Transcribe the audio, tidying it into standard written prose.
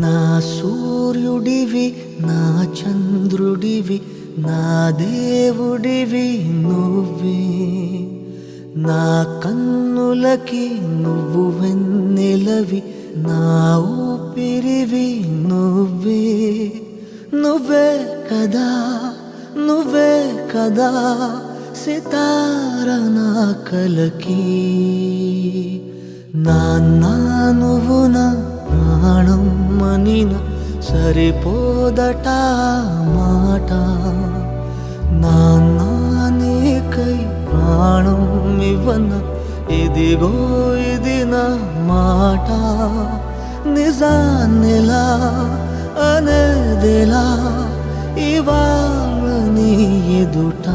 నా సూర్యుడివి నా చంద్రుడివి నా దేవుడివి నువ్వే నా కన్నులకి నువ్వు వెన్నెలవి నా ఊపిరివి నువ్వే నువ్వే కదా నువ్వే కదా సితార నా కలకి నాన్నా నువ్వు నా ప్రాణం మనిన సరిపోదట మాట నాన్నా నీకై ప్రాణం ఇవ్వన ఇదిగో ఇది నా మాట నిజాన్నిలా అనేదిలా ఇవాళ నీ ఎదుట